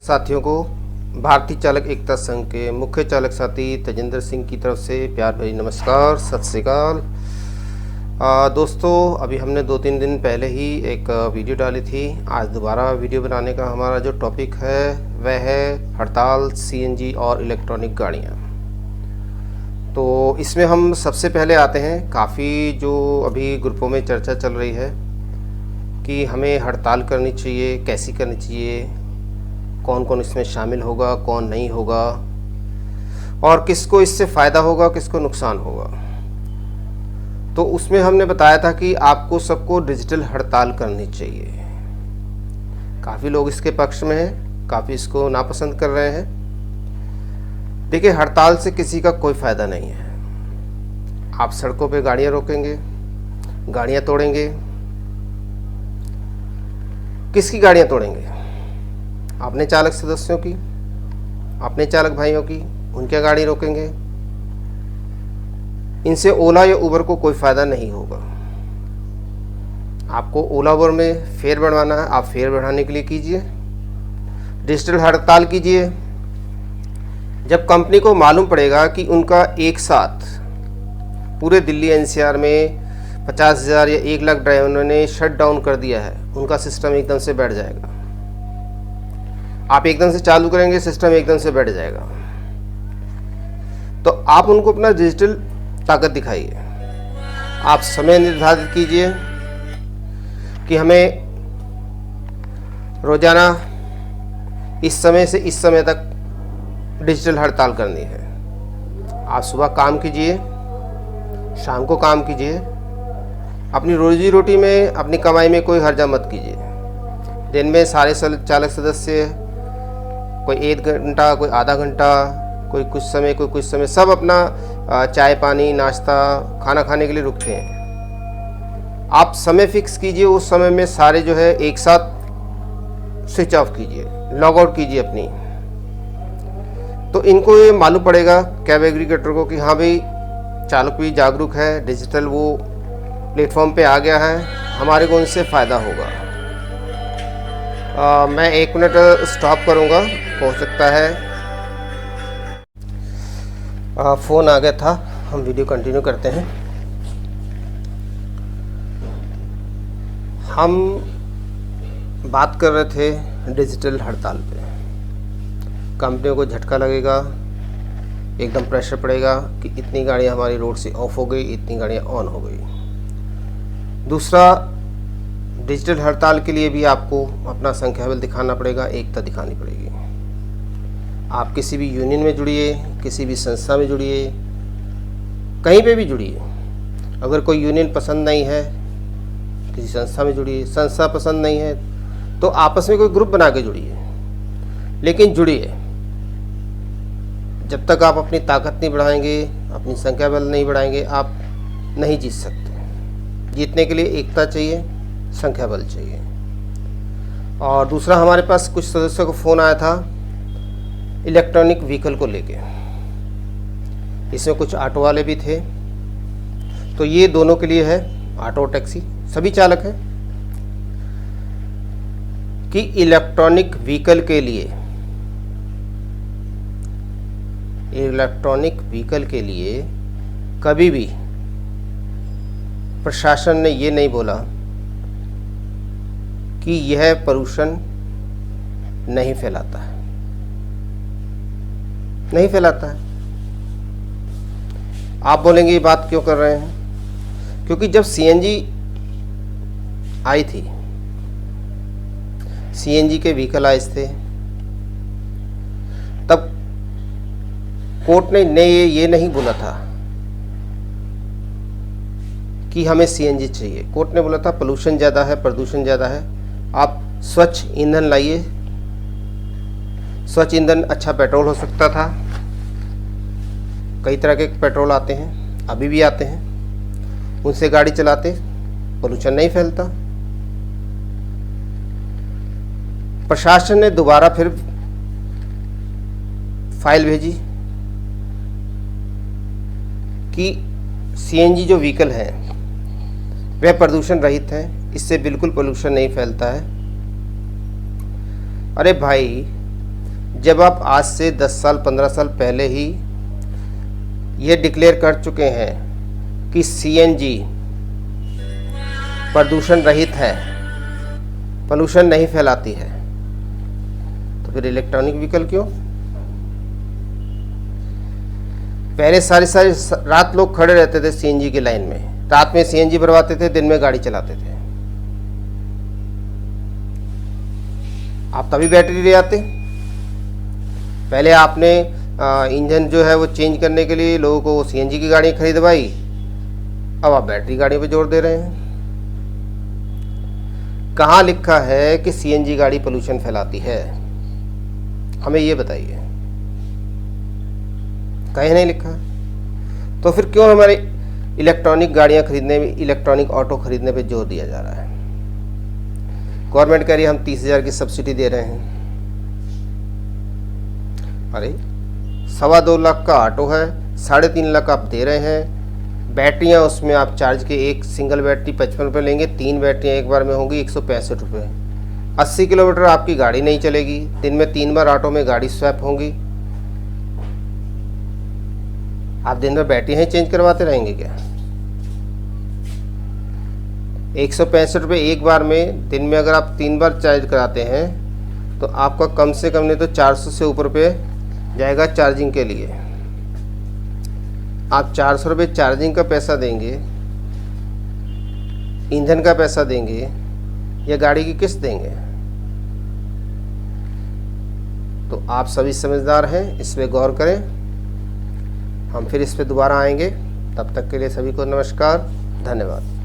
साथियों को भारतीय चालक एकता संघ के मुख्य चालक साथी तेजिंदर सिंह की तरफ से प्यार भरी नमस्कार, सत श्री अकाल। दोस्तों, अभी हमने 2-3 दिन पहले ही एक वीडियो डाली थी। आज दोबारा वीडियो बनाने का हमारा जो टॉपिक है वह है हड़ताल, सीएनजी और इलेक्ट्रॉनिक गाड़ियाँ। तो इसमें हम सबसे पहले आते हैं, काफ़ी जो अभी ग्रुपों में चर्चा चल रही है कि हमें हड़ताल करनी चाहिए, कैसी करनी चाहिए, कौन कौन इसमें शामिल होगा, कौन नहीं होगा और किसको इससे फ़ायदा होगा, किसको नुकसान होगा। तो उसमें हमने बताया था कि आपको सबको डिजिटल हड़ताल करनी चाहिए। काफ़ी लोग इसके पक्ष में हैं, काफ़ी इसको नापसंद कर रहे हैं। देखिए, हड़ताल से किसी का कोई फ़ायदा नहीं है। आप सड़कों पे गाड़ियाँ रोकेंगे, गाड़ियाँ तोड़ेंगे। किसकी गाड़ियाँ तोड़ेंगे? अपने चालक सदस्यों की, अपने चालक भाइयों की, उनकी गाड़ी रोकेंगे। इनसे ओला या उबर को कोई फ़ायदा नहीं होगा। आपको ओला उबर में फेयर बढ़वाना है, आप फेयर बढ़ाने के लिए कीजिए, डिजिटल हड़ताल कीजिए। जब कंपनी को मालूम पड़ेगा कि उनका एक साथ पूरे दिल्ली एनसीआर में 50,000 या 1 लाख ड्राइवरों ने शट डाउन कर दिया है, उनका सिस्टम एकदम से बैठ जाएगा। आप एकदम से चालू करेंगे, सिस्टम एकदम से बैठ जाएगा। तो आप उनको अपना डिजिटल ताकत दिखाइए। आप समय निर्धारित कीजिए कि हमें रोजाना इस समय से इस समय तक डिजिटल हड़ताल करनी है। आप सुबह काम कीजिए, शाम को काम कीजिए। अपनी रोजी रोटी में, अपनी कमाई में कोई हर्जा मत कीजिए। दिन में सारे चालक सदस्य कोई 1 घंटा, कोई आधा घंटा, कोई कुछ समय, सब अपना चाय पानी, नाश्ता, खाना खाने के लिए रुकते हैं। आप समय फिक्स कीजिए, उस समय में सारे जो है एक साथ स्विच ऑफ कीजिए, लॉग आउट कीजिए अपनी। तो इनको ये मालूम पड़ेगा, कैब एग्रीगेटर को, कि हाँ भाई, चालक भी जागरूक है, डिजिटल वो प्लेटफॉर्म पे आ गया है, हमारे को उनसे फ़ायदा होगा। मैं 1 मिनट स्टॉप करूँगा, हो सकता है फ़ोन आ गया था। हम वीडियो कंटिन्यू करते हैं। हम बात कर रहे थे डिजिटल हड़ताल पे। कंपनियों को झटका लगेगा, एकदम प्रेशर पड़ेगा कि इतनी गाड़ियाँ हमारी रोड से ऑफ हो गई, इतनी गाड़ियाँ ऑन हो गई। दूसरा, डिजिटल हड़ताल के लिए भी आपको अपना संख्याबल दिखाना पड़ेगा, एकता दिखानी पड़ेगी। आप किसी भी यूनियन में जुड़िए, किसी भी संस्था में जुड़िए, कहीं पे भी जुड़िए। अगर कोई यूनियन पसंद नहीं है, किसी संस्था में जुड़िए। संस्था पसंद नहीं है तो आपस में कोई ग्रुप बना के जुड़िए, लेकिन जुड़िए। जब तक आप अपनी ताकत नहीं बढ़ाएंगे, अपनी संख्या बल नहीं बढ़ाएंगे, आप नहीं जीत सकते। जीतने के लिए एकता चाहिए, संख्या बल चाहिए। और दूसरा, हमारे पास कुछ सदस्यों को फ़ोन आया था इलेक्ट्रॉनिक व्हीकल को लेके। इसमें कुछ ऑटो वाले भी थे। तो ये दोनों के लिए है, ऑटो टैक्सी सभी चालक हैं, कि इलेक्ट्रॉनिक व्हीकल के लिए कभी भी प्रशासन ने ये नहीं बोला कि यह प्रदूषण नहीं फैलाता है, नहीं फैलाता है। आप बोलेंगे ये बात क्यों कर रहे हैं? क्योंकि जब सीएनजी आई थी, सीएनजी के व्हीकल आए थे, तब कोर्ट ने ये नहीं बोला था कि हमें सीएनजी चाहिए। कोर्ट ने बोला था पोल्यूशन ज़्यादा है, प्रदूषण ज़्यादा है, आप स्वच्छ ईंधन लाइए। स्वच्छ ईंधन अच्छा पेट्रोल हो सकता था। कई तरह के पेट्रोल आते हैं, अभी भी आते हैं, उनसे गाड़ी चलाते पोल्यूशन नहीं फैलता। प्रशासन ने दोबारा फिर फाइल भेजी कि सीएनजी जो व्हीकल है वह प्रदूषण रहित है, इससे बिल्कुल पोल्यूशन नहीं फैलता है। अरे भाई, जब आप आज से 10 साल 15 साल पहले ही ये डिक्लेयर कर चुके हैं कि सीएनजी प्रदूषण रहित है, पोल्यूशन नहीं फैलाती है, तो फिर इलेक्ट्रॉनिक व्हीकल क्यों? पहले सारी रात लोग खड़े रहते थे सीएनजी की लाइन में, रात में सीएनजी भरवाते थे, दिन में गाड़ी चलाते थे। आप तभी बैटरी ले आते। पहले आपने इंजन जो है वो चेंज करने के लिए लोगों को सीएनजी की गाड़ी खरीदवाई, अब आप बैटरी गाड़ियों पे जोर दे रहे हैं। कहाँ लिखा है कि सीएनजी गाड़ी पोल्यूशन फैलाती है? हमें ये बताइए, कहीं नहीं लिखा। तो फिर क्यों हमारे इलेक्ट्रॉनिक गाड़ियां खरीदने में, इलेक्ट्रॉनिक ऑटो खरीदने पे जोर दिया जा रहा है? गवर्नमेंट कह रही है हम 30,000 की सब्सिडी दे रहे हैं। अरे 2.25 लाख का ऑटो है, 3.5 लाख आप दे रहे हैं। बैटरियाँ उसमें आप चार्ज के, एक सिंगल बैटरी 55 रुपये लेंगे, 3 बैटरियाँ एक बार में होंगी 165 रुपये। 80 किलोमीटर आपकी गाड़ी नहीं चलेगी, दिन में 3 बार ऑटो में गाड़ी स्वैप होंगी। आप दिन भर बैटरियाँ ही चेंज करवाते रहेंगे क्या? 165 रुपये एक बार में, दिन में अगर आप 3 बार चार्ज कराते हैं तो आपका कम से कम नहीं तो 400 से ऊपर पे जाएगा चार्जिंग के लिए। आप 400 रुपये चार्जिंग का पैसा देंगे, ईंधन का पैसा देंगे, या गाड़ी की किस्त देंगे? तो आप सभी समझदार हैं, इस पे गौर करें। हम फिर इस पे दोबारा आएंगे। तब तक के लिए सभी को नमस्कार, धन्यवाद।